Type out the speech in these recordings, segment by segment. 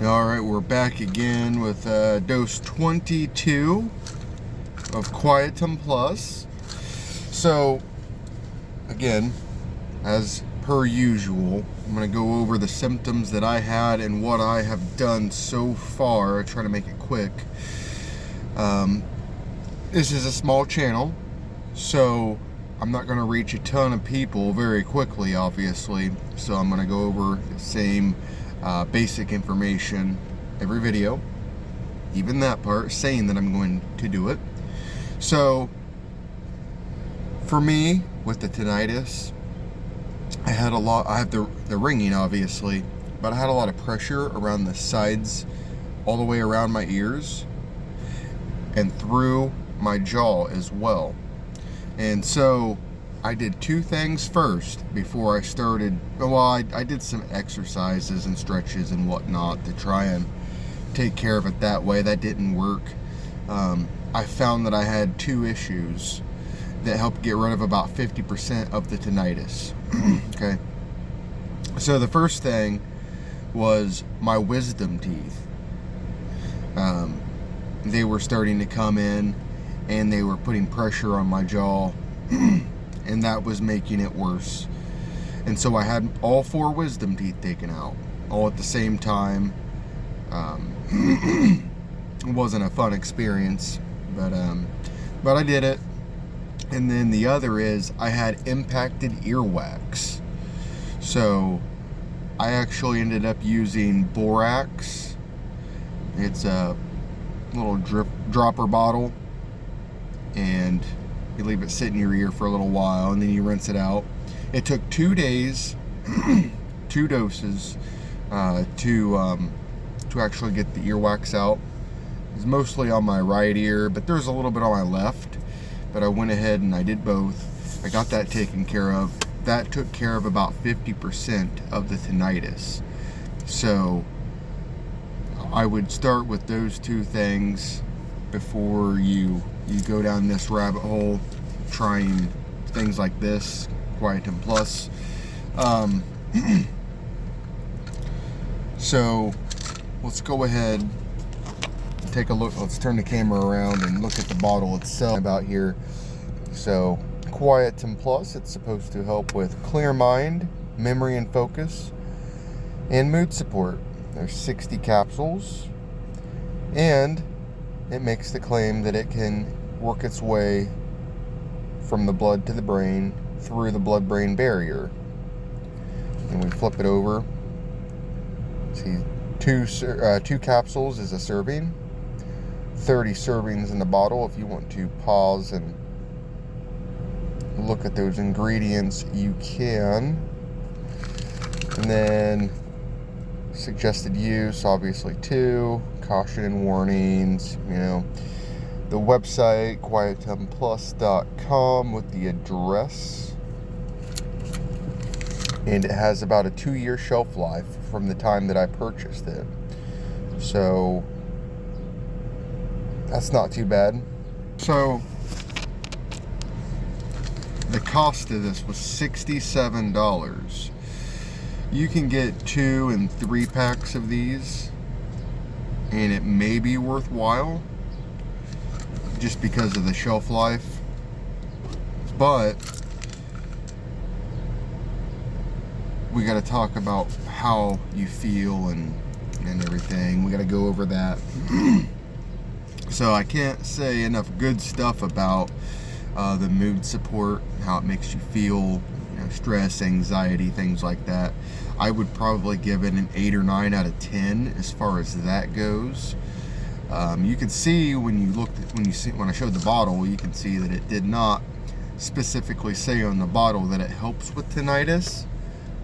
Alright, we're back again with dose 22 of Quietum Plus. So, again, as per usual, I'm going to go over the symptoms that I had and what I have done so far. I try to make it quick. This is a small channel, so I'm not going to reach a ton of people very quickly, obviously. So I'm going to go over the same basic information every video, even that part, saying that I'm going to do it. So for me, with the tinnitus, I have the ringing, obviously, but I had a lot of pressure around the sides, all the way around my ears and through my jaw as well. And so I did two things first before I started. Well, I did some exercises and stretches and whatnot to try and take care of it that way. That didn't work. I found that I had two issues that helped get rid of about 50% of the tinnitus. Okay. So the first thing was my wisdom teeth. They were starting to come in and they were putting pressure on my jaw. And that was making it worse. And so I had all four wisdom teeth taken out, all at the same time. It wasn't a fun experience, but I did it. And then the other is I had impacted earwax. So I actually ended up using borax. It's a little dropper bottle, and you leave it sit in your ear for a little while, and then you rinse it out. It took 2 days, 2 doses, to actually get the earwax out. It was mostly on my right ear, but there's a little bit on my left. But I went ahead and I did both. I got that taken care of. That took care of about 50% of the tinnitus. So I would start with those two things before you go down this rabbit hole trying things like this, Quietum Plus. So let's go ahead and take a look. Let's turn the camera around and look at the bottle itself about here. So Quietum Plus, it's supposed to help with clear mind, memory and focus, and mood support. There's 60 capsules, and it makes the claim that it can work its way from the blood to the brain through the blood-brain barrier. And we flip it over. See, two capsules is a serving. 30 servings in the bottle. If you want to pause and look at those ingredients, you can. And then suggested use, obviously 2. Caution and warnings, the website quietumplus.com with the address, and it has about a 2-year shelf life from the time that I purchased it, so that's not too bad. So the cost of this was $67. You can get 2 and 3 packs of these, and it may be worthwhile just because of the shelf life. But we got to talk about how you feel and everything. We got to go over that. So I can't say enough good stuff about the mood support, how it makes you feel, stress, anxiety, things like that. I would probably give it an 8 or 9 out of 10 as far as that goes. You can see when I showed the bottle, you can see that it did not specifically say on the bottle that it helps with tinnitus.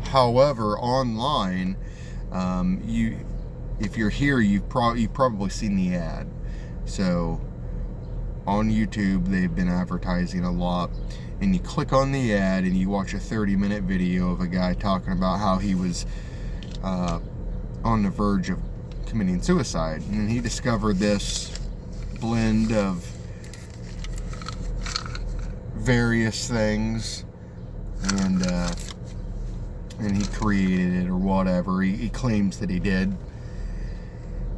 However, online, if you're here, you've probably seen the ad. So on YouTube, they've been advertising a lot, and you click on the ad and you watch a 30-minute video of a guy talking about how he was on the verge of committing suicide, and he discovered this blend of various things, and he created it or whatever. He claims that he did,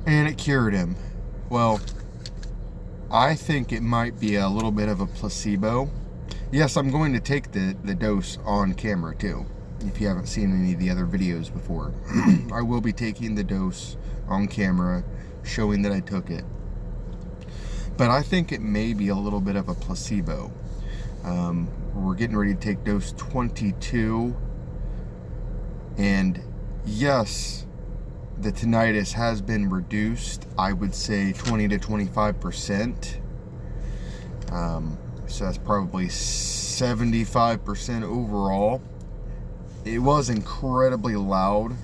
and it cured him. Well, I think it might be a little bit of a placebo. Yes, I'm going to take the dose on camera too. If you haven't seen any of the other videos before, I will be taking the dose on camera, showing that I took it. But I think it may be a little bit of a placebo. We're getting ready to take dose 22, and yes, the tinnitus has been reduced, I would say 20 to 25%. So that's probably 75% overall. It was incredibly loud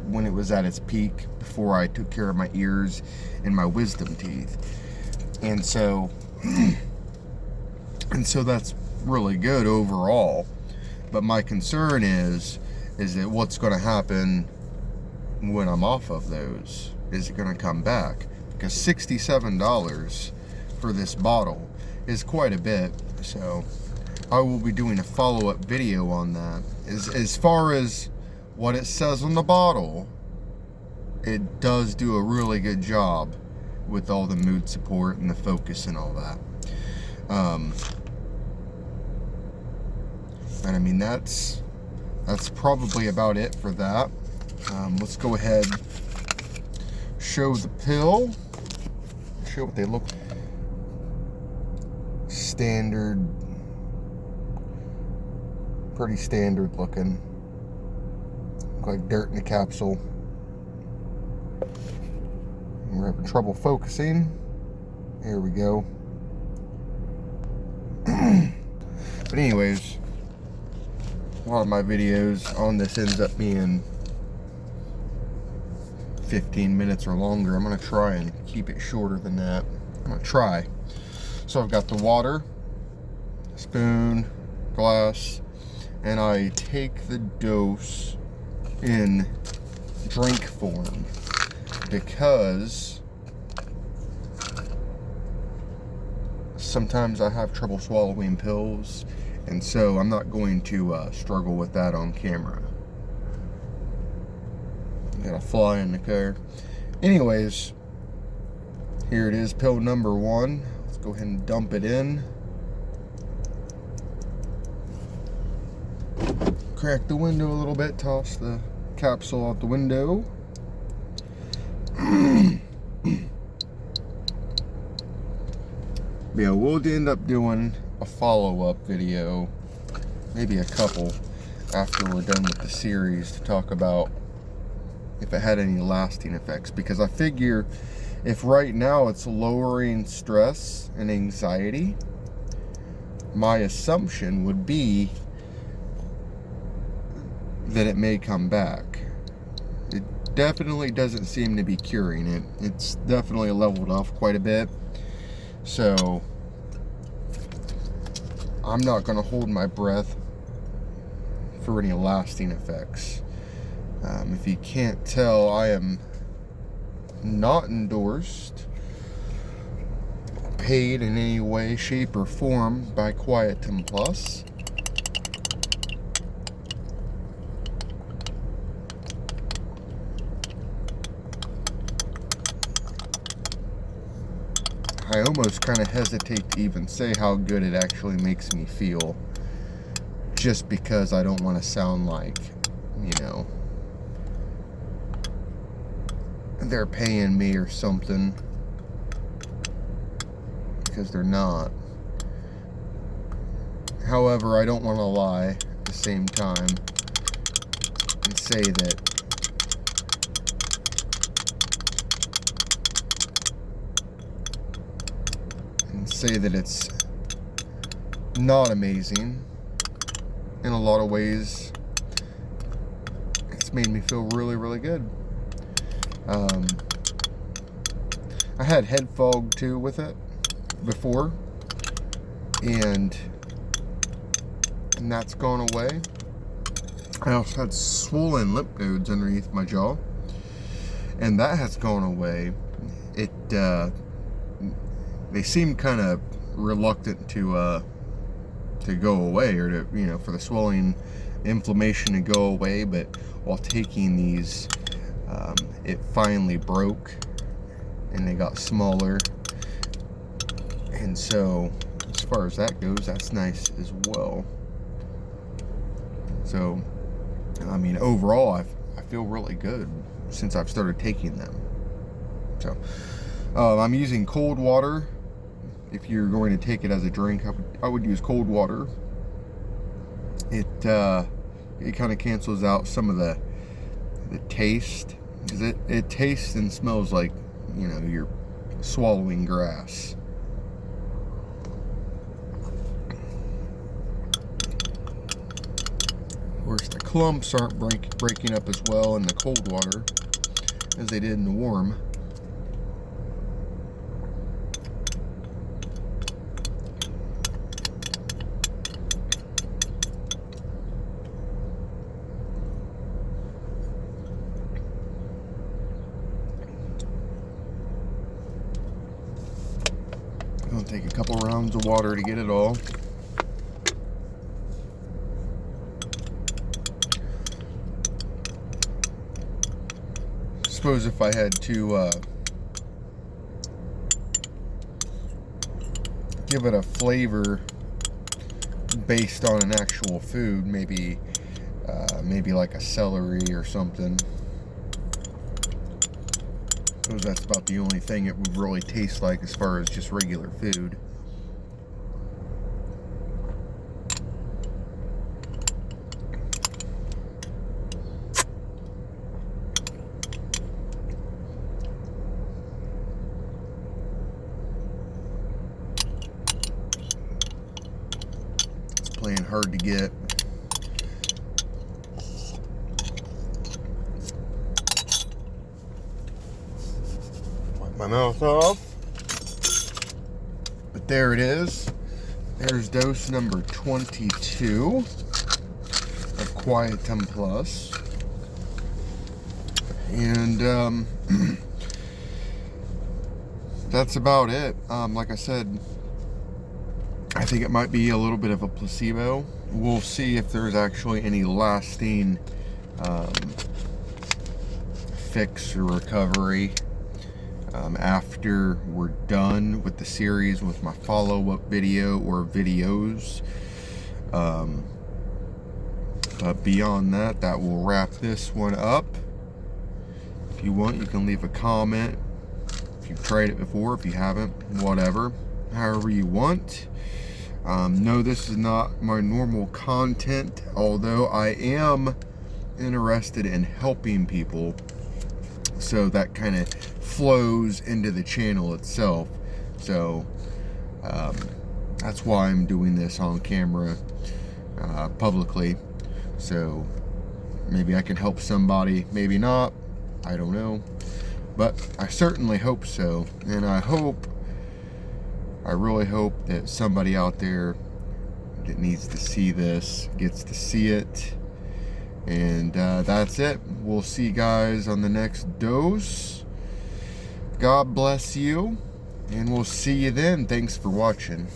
when it was at its peak before I took care of my ears and my wisdom teeth. And so that's really good overall. But my concern is that what's going to happen when I'm off of those? Is it going to come back? Because $67 for this bottle is quite a bit. So I will be doing a follow-up video on that. As far as what it says on the bottle, it does do a really good job with all the mood support and the focus and all that. And I mean, that's probably about it for that. Let's go ahead, show the pill, show what they look like. Standard, pretty standard looking. Look like dirt in a capsule. We're having trouble focusing. Here we go. But anyways, a lot of my videos on this ends up being 15 minutes or longer. I'm going to try and keep it shorter than that. I'm going to try. So I've got the water, spoon, glass, and I take the dose in drink form because sometimes I have trouble swallowing pills, and so I'm not going to struggle with that on camera. Got a fly in the car. Anyways, here it is, pill number 1. Let's go ahead and dump it in. Crack the window a little bit, toss the capsule out the window. Yeah, we'll end up doing a follow-up video, maybe a couple, after we're done with the series, to talk about if it had any lasting effects. Because I figure if right now it's lowering stress and anxiety, my assumption would be that it may come back. It definitely doesn't seem to be curing it. It's definitely leveled off quite a bit. So I'm not going to hold my breath for any lasting effects. If you can't tell, I am not endorsed, paid in any way, shape, or form by Quietum Plus. I almost kind of hesitate to even say how good it actually makes me feel, just because I don't want to sound like, you know, they're paying me or something, because they're not. However, I don't want to lie at the same time and say that it's not amazing. In a lot of ways, it's made me feel really, really good. I had head fog too with it before, and that's gone away. I also had swollen lymph nodes underneath my jaw, and that has gone away. They seem kind of reluctant to go away, or to, you know, for the swelling, inflammation to go away. But while taking these it finally broke and they got smaller. And so as far as that goes, that's nice as well. So I mean, overall I feel really good since I've started taking them. So I'm using cold water. If you're going to take it as a drink, I would use cold water. It kind of cancels out some of the taste, because it tastes and smells like, you know, you're swallowing grass. Of course, the clumps aren't breaking up as well in the cold water as they did in the warm. It'll take a couple rounds of water to get it all. Suppose if I had to give it a flavor based on an actual food, maybe like a celery or something. Suppose that's about the only thing it would really taste like as far as just regular food. It's playing hard to get. My mouth off, but there it is. There's dose number 22 of Quietum Plus, and that's about it. Like I said, I think it might be a little bit of a placebo. We'll see if there's actually any lasting fix or recovery after we're done with the series, with my follow-up video or videos. But beyond that, that will wrap this one up. If you want, you can leave a comment. If you've tried it before, if you haven't, whatever, however you want. No, this is not my normal content, although I am interested in helping people, so that kind of flows into the channel itself. So that's why I'm doing this on camera publicly. So maybe I can help somebody, maybe not, I don't know, but I certainly hope so. And I really hope that somebody out there that needs to see this gets to see it. And that's it. We'll see you guys on the next dose. God bless you, and we'll see you then. Thanks for watching.